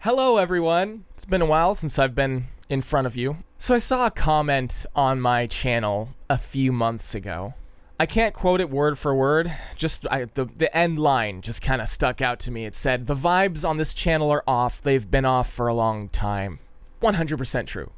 Hello everyone! It's been a while since I've been in front of you. So I saw a comment on my channel a few months ago. I can't quote it word for word, just the end line just kind of stuck out to me. It said, "The vibes on this channel are off, they've been off for a long time." 100% true.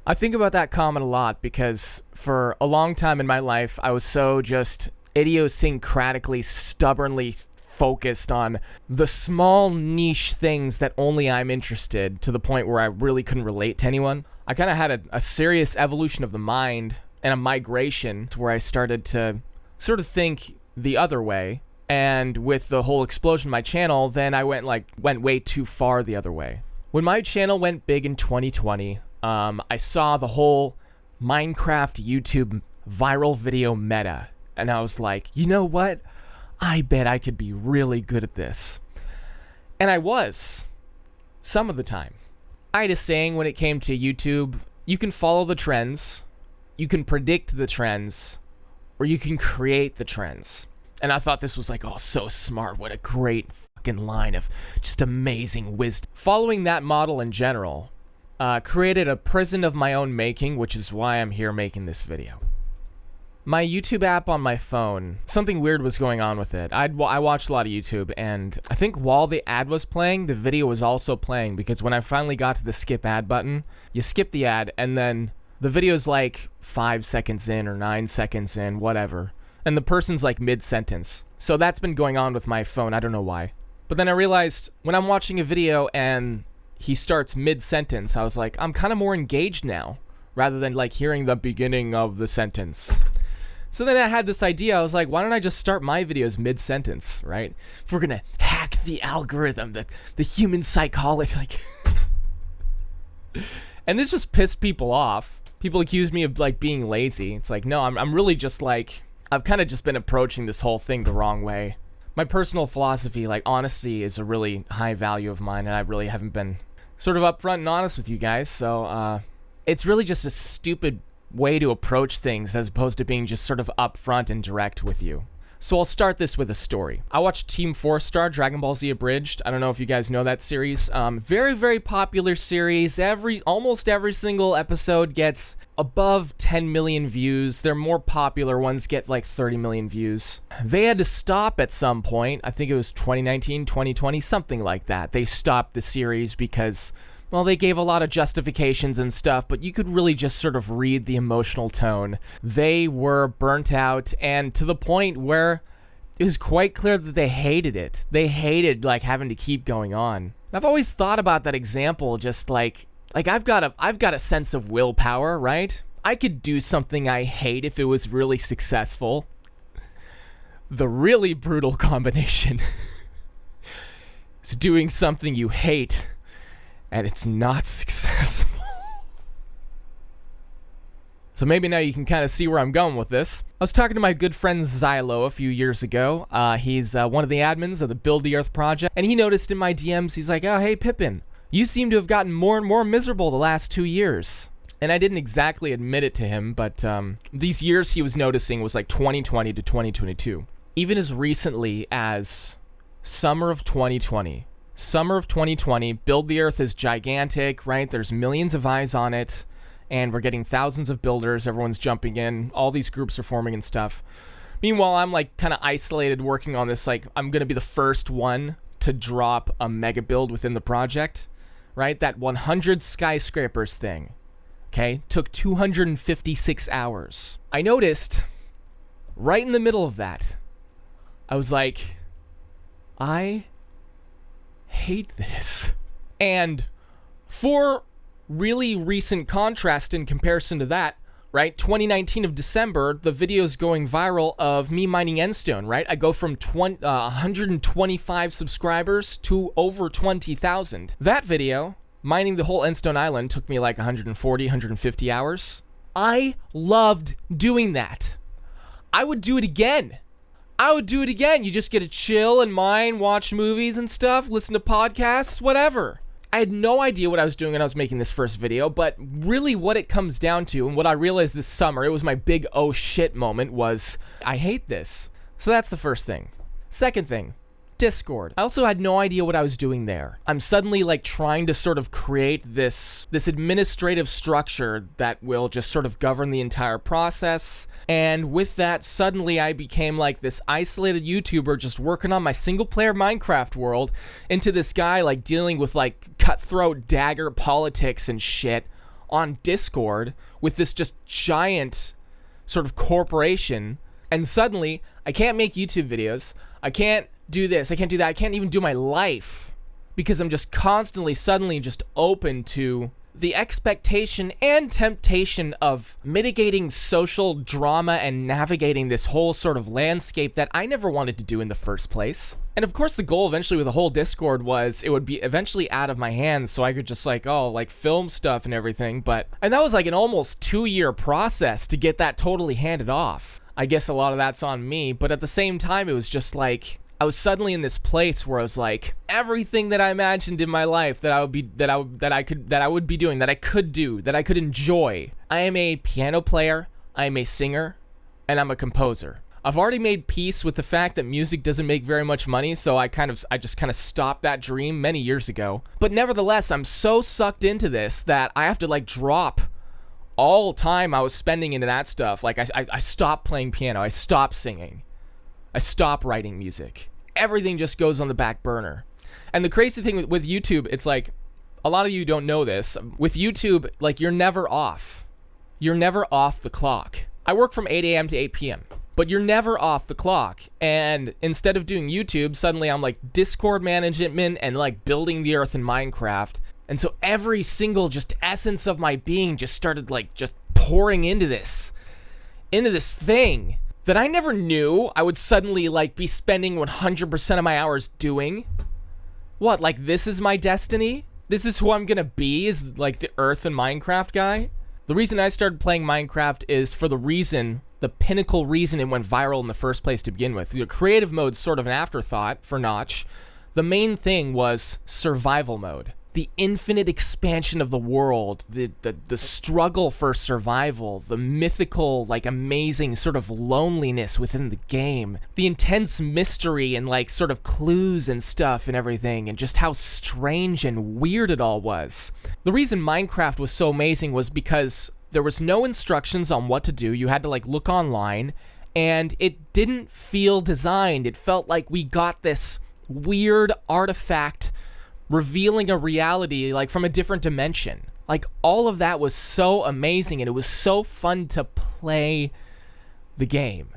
I think about that comment a lot because for a long time in my life, I was so just idiosyncratically, stubbornly focused on the small niche things that only I'm interested, to the point where I really couldn't relate to anyone. I kind of had a serious evolution of the mind and a migration to where I started to sort of think the other way. And with the whole explosion of my channel, then I went way too far the other way. When my channel went big in 2020, I saw the whole Minecraft YouTube viral video meta. And I was like, you know what? I bet I could be really good at this. And I was. Some of the time. I had a saying when it came to YouTube: you can follow the trends, you can predict the trends, or you can create the trends. And I thought this was like, oh, so smart. What a great fucking line of just amazing wisdom. Following that model in general, created a prison of my own making, which is why I'm here making this video. My YouTube app on my phone, something weird was going on with it. I watched a lot of YouTube, and I think while the ad was playing, the video was also playing, because when I finally got to the skip ad button, you skip the ad, and then the video's like 5 seconds in or 9 seconds in, whatever, and the person's like mid-sentence. So that's been going on with my phone, I don't know why. But then I realized when I'm watching a video and he starts mid-sentence, I was like, I'm kind of more engaged now, rather than like hearing the beginning of the sentence. So then I had this idea. I was like, why don't I just start my videos mid-sentence, right? If we're gonna hack the algorithm, the human psychology, like... And this just pissed people off. People accuse me of like being lazy. It's like, no, I'm really just like, I've kind of just been approaching this whole thing the wrong way. My personal philosophy, like honesty, is a really high value of mine, and I really haven't been sort of upfront and honest with you guys. So it's really just a stupid way to approach things, as opposed to being just sort of upfront and direct with you. So I'll start this with a story. I watched Team 4-Star Dragon Ball Z Abridged. I don't know if you guys know that series. Very, very popular series. Almost every single episode gets above 10 million views. Their more popular ones get like 30 million views. They had to stop at some point. I think it was 2019, 2020, something like that. They stopped the series because, well, they gave a lot of justifications and stuff, but you could really just sort of read the emotional tone. They were burnt out, and to the point where it was quite clear that they hated it. They hated like having to keep going on. I've always thought about that example, just like I've got a sense of willpower, right? I could do something I hate if it was really successful. The really brutal combination is doing something you hate and it's not successful. So maybe now you can kind of see where I'm going with this. I was talking to my good friend Xylo a few years ago. He's one of the admins of the Build the Earth project, and he noticed in my DMs, he's like, oh, hey, Pippen, you seem to have gotten more and more miserable the last 2 years. And I didn't exactly admit it to him, but these years he was noticing was like 2020 to 2022. Even as recently as summer of 2020. Summer of 2020, Build the Earth is gigantic, right? There's millions of eyes on it, and we're getting thousands of builders. Everyone's jumping in. All these groups are forming and stuff. Meanwhile, I'm like kind of isolated working on this. Like, I'm going to be the first one to drop a mega build within the project, right? That 100 skyscrapers thing, okay, took 256 hours. I noticed right in the middle of that, I was like, I hate this. And for really recent contrast in comparison to that, right, 2019 of December, the video's going viral of me mining Endstone, right? I go from 125 subscribers to over 20,000. That video, mining the whole Endstone Island, took me like 140, 150 hours. I loved doing that. I would do it again. You just get to chill and mine, watch movies and stuff, listen to podcasts, whatever. I had no idea what I was doing when I was making this first video, but really what it comes down to, and what I realized this summer, it was my big oh shit moment, was I hate this. So that's the first thing. Second thing, Discord. I also had no idea what I was doing there. I'm suddenly like trying to sort of create this administrative structure that will just sort of govern the entire process. And with that, suddenly I became like this isolated YouTuber just working on my single player Minecraft world into this guy like dealing with like cutthroat dagger politics and shit on Discord with this just giant sort of corporation. And suddenly I can't make YouTube videos. I can't do this. I can't do that. I can't even do my life because I'm just constantly suddenly just open to the expectation and temptation of mitigating social drama and navigating this whole sort of landscape that I never wanted to do in the first place. And of course the goal eventually with the whole Discord was it would be eventually out of my hands so I could just like, film stuff and everything. And that was like an almost 2-year process to get that totally handed off. I guess a lot of that's on me, but at the same time it was just like I was suddenly in this place where I was like, everything that I imagined in my life that I would be doing, that I could do, that I could enjoy. I am a piano player, I am a singer, and I'm a composer. I've already made peace with the fact that music doesn't make very much money, so I just kind of stopped that dream many years ago. But nevertheless, I'm so sucked into this that I have to like drop all time I was spending into that stuff. Like I stopped playing piano, I stopped singing, I stopped writing music. Everything just goes on the back burner. And the crazy thing with YouTube, it's like, a lot of you don't know this. With YouTube, like, you're never off. You're never off the clock. I work from 8 a.m. to 8 p.m., but you're never off the clock. And instead of doing YouTube, suddenly I'm like Discord management and like building the earth in Minecraft. And so every single just essence of my being just started like just pouring into this thing that I never knew I would suddenly like be spending 100% of my hours doing. What, like this is my destiny? This is who I'm gonna be, is like the Earth and Minecraft guy? The reason I started playing Minecraft is for the pinnacle reason it went viral in the first place to begin with. The creative mode's sort of an afterthought for Notch. The main thing was survival mode. The infinite expansion of the world, the struggle for survival, the mythical, like, amazing sort of loneliness within the game, the intense mystery and, like, sort of clues and stuff and everything, and just how strange and weird it all was. The reason Minecraft was so amazing was because there was no instructions on what to do. You had to, like, look online, and it didn't feel designed. It felt like we got this weird artifact revealing a reality like from a different dimension. Like all of that was so amazing and it was so fun to play the game.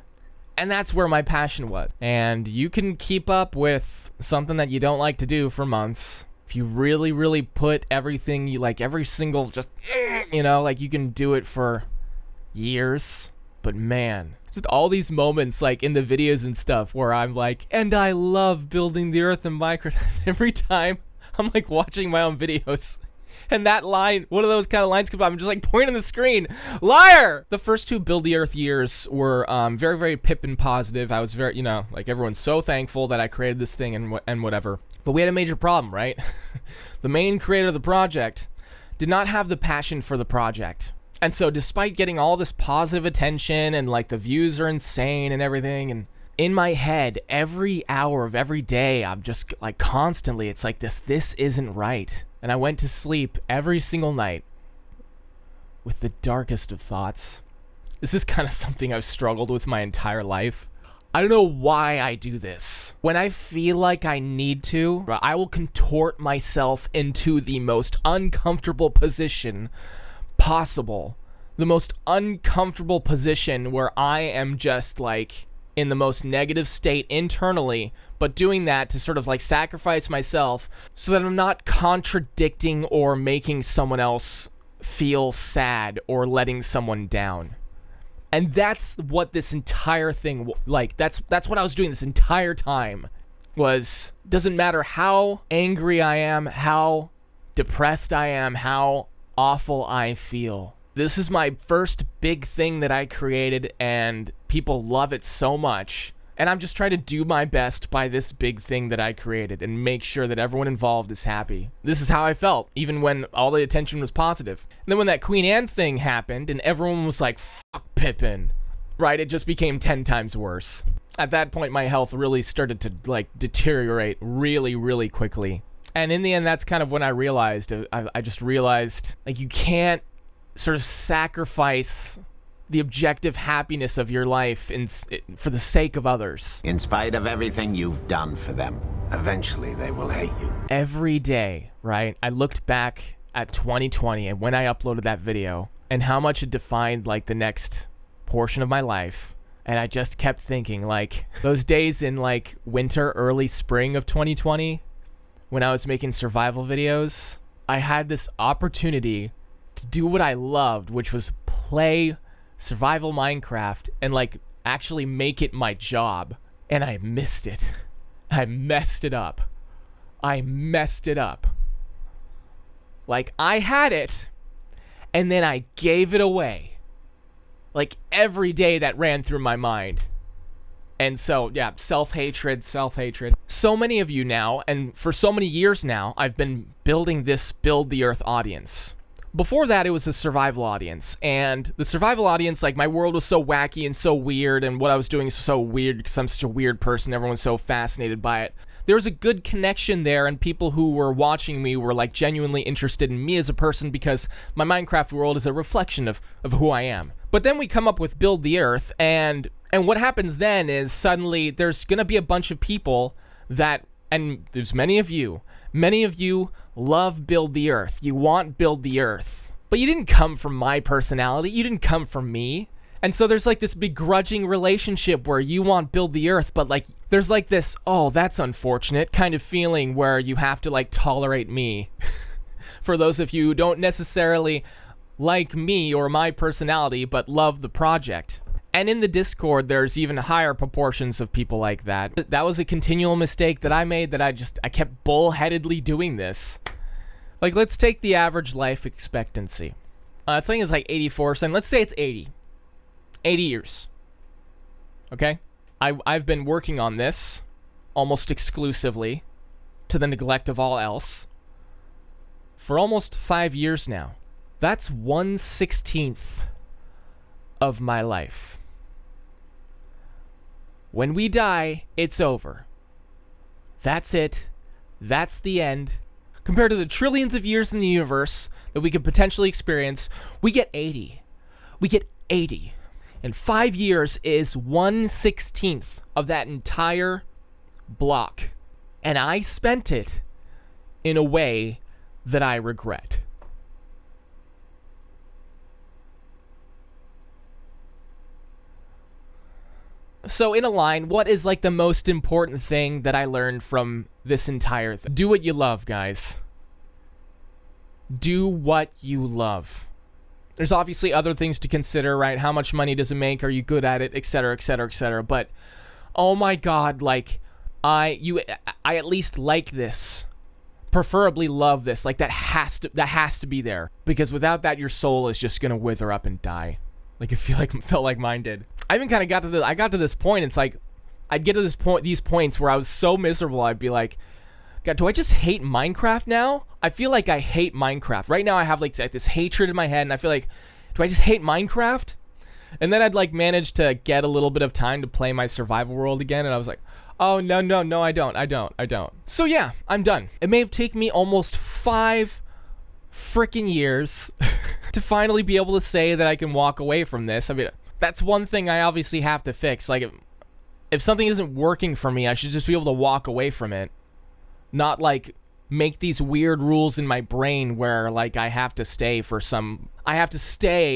And that's where my passion was. And you can keep up with something that you don't like to do for months. If you really, really put everything you like, every single just, like you can do it for years. But man, just all these moments like in the videos and stuff where I'm like, and I love building the earth in Minecraft. Every time I'm like watching my own videos and that line, one of those kind of lines comes up, I'm just like pointing the screen, liar! The first 2 Build the Earth years were very, very Pippen positive. I was very, like everyone's so thankful that I created this thing and whatever. But we had a major problem, right? The main creator of the project did not have the passion for the project. And so despite getting all this positive attention and like the views are insane and everything, and in my head, every hour of every day, I'm just like constantly, it's like this isn't right. And I went to sleep every single night with the darkest of thoughts. This is kind of something I've struggled with my entire life. I don't know why I do this. When I feel like I need to, I will contort myself into the most uncomfortable position possible. The most uncomfortable position where I am just like in the most negative state internally, but doing that to sort of like sacrifice myself so that I'm not contradicting or making someone else feel sad or letting someone down. And that's what this entire thing, like, that's what I was doing this entire time. Was, doesn't matter how angry I am, how depressed I am, how awful I feel. This is my first big thing that I created, and people love it so much. And I'm just trying to do my best by this big thing that I created and make sure that everyone involved is happy. This is how I felt, even when all the attention was positive. And then when that Queen Anne thing happened and everyone was like, fuck Pippen, right? It just became 10 times worse. At that point, my health really started to like deteriorate really, really quickly. And in the end, that's kind of when I realized, I just realized, like, you can't sort of sacrifice the objective happiness of your life for the sake of others. In spite of everything you've done for them, eventually they will hate you. Every day, right? I looked back at 2020 and when I uploaded that video and how much it defined like the next portion of my life. And I just kept thinking, like, those days in like winter, early spring of 2020, when I was making survival videos, I had this opportunity to do what I loved, which was play survival Minecraft and like actually make it my job. And I missed it. I messed it up. I messed it up. Like, I had it and then I gave it away. Like, every day that ran through my mind. And so, yeah, self-hatred. So many of you now, and for so many years now, I've been building this Build the Earth audience. Before that, it was a survival audience. And the survival audience, like, my world was so wacky and so weird, and what I was doing is so weird because I'm such a weird person. Everyone's so fascinated by it. There was a good connection there, and people who were watching me were, like, genuinely interested in me as a person because my Minecraft world is a reflection of who I am. But then we come up with Build the Earth, and what happens then is suddenly there's going to be a bunch of people that, and there's many of you love Build the Earth. You want Build the Earth. But you didn't come from my personality. You didn't come from me. And so there's like this begrudging relationship where you want Build the Earth, but like there's like this, oh, that's unfortunate kind of feeling where you have to like tolerate me. For those of you who don't necessarily like me or my personality, but love the project. And in the Discord, there's even higher proportions of people like that. That was a continual mistake that I made, that I kept bullheadedly doing this. Like, let's take the average life expectancy. I think it's like 84, so let's say it's 80. 80 years. Okay? I've been working on this almost exclusively, to the neglect of all else, for almost 5 years now. That's 1/16 of my life. When we die, it's over. That's it. That's the end. Compared to the trillions of years in the universe that we could potentially experience, we get 80. We get 80. And 5 years is 1/16 of that entire block. And I spent it in a way that I regret. So in a line, what is like the most important thing that I learned from this entire thing? Do what you love, guys. Do what you love. There's obviously other things to consider, right? How much money does it make? Are you good at it? Etc., etc., etc. But, oh my God, like, I at least like this. Preferably love this. Like, that has to be there. Because without that, your soul is just gonna wither up and die. Like, it felt like mine did. I even kind of got to this point. It's like, I'd get to these points where I was so miserable. I'd be like, God, do I just hate Minecraft now? I feel like I hate Minecraft. Right now I have like this hatred in my head, and I feel like, do I just hate Minecraft? And then I'd like manage to get a little bit of time to play my survival world again, and I was like, oh, no, I don't. So yeah, I'm done. It may have taken me almost 5 freaking years to finally be able to say that I can walk away from this. I mean, that's one thing I obviously have to fix. Like, if something isn't working for me, I should just be able to walk away from it. Not, like, make these weird rules in my brain where, like, I have to stay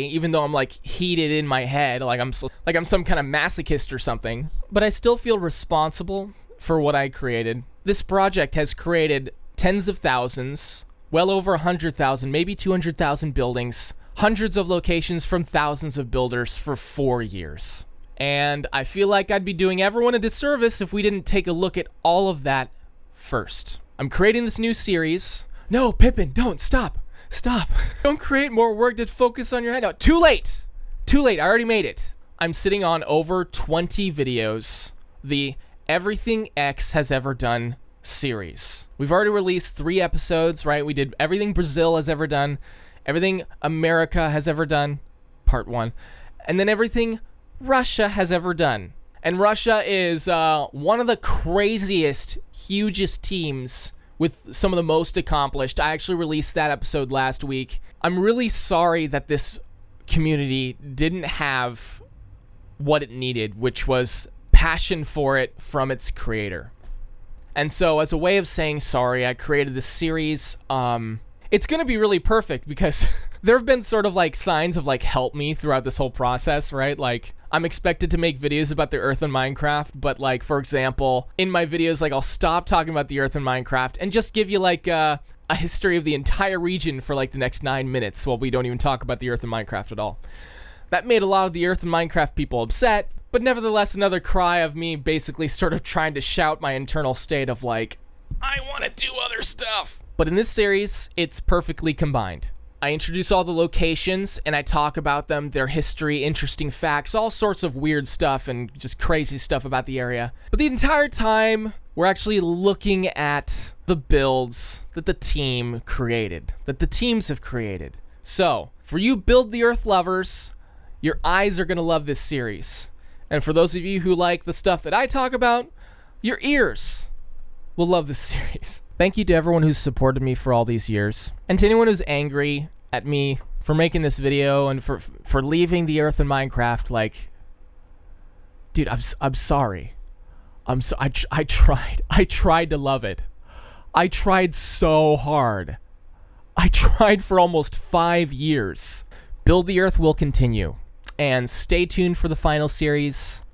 even though I'm, like, heated in my head. Like, I'm some kind of masochist or something. But I still feel responsible for what I created. This project has created tens of thousands, well over 100,000, maybe 200,000 buildings, hundreds of locations from thousands of builders for 4 years. And I feel like I'd be doing everyone a disservice if we didn't take a look at all of that first. I'm creating this new series. No, Pippin, don't, stop. Don't create more work to focus on your head. No, too late, I already made it. I'm sitting on over 20 videos, the Everything X has ever done series. We've already released 3 episodes, right? We did everything Brazil has ever done, everything America has ever done, part 1, and then everything Russia has ever done. And Russia is one of the craziest, hugest teams with some of the most accomplished. I actually released that episode last week. I'm really sorry that this community didn't have what it needed, which was passion for it from its creator. And so as a way of saying sorry, I created this series. It's going to be really perfect because there have been sort of like signs of like help me throughout this whole process, right? Like I'm expected to make videos about the Earth in Minecraft, but like, for example, in my videos, like I'll stop talking about the Earth in Minecraft and just give you like a history of the entire region for like the next 9 minutes while we don't even talk about the Earth in Minecraft at all. That made a lot of the Earth in Minecraft people upset, but nevertheless another cry of me basically sort of trying to shout my internal state of like, I want to do other stuff. But in this series, it's perfectly combined. I introduce all the locations and I talk about them, their history, interesting facts, all sorts of weird stuff and just crazy stuff about the area. But the entire time, we're actually looking at the builds that the team created, that the teams have created. So, for you Build the Earth lovers, your eyes are going to love this series. And for those of you who like the stuff that I talk about, your ears will love this series. Thank you to everyone who's supported me for all these years. And to anyone who's angry at me for making this video and for leaving the Earth in Minecraft, like, dude, I'm sorry. I tried to love it. I tried so hard. I tried for almost 5 years. Build the Earth will continue. And stay tuned for the final series.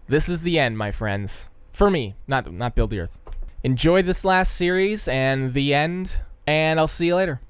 This is the end, my friends. For me, not Build the Earth. Enjoy this last series and the end, and I'll see you later.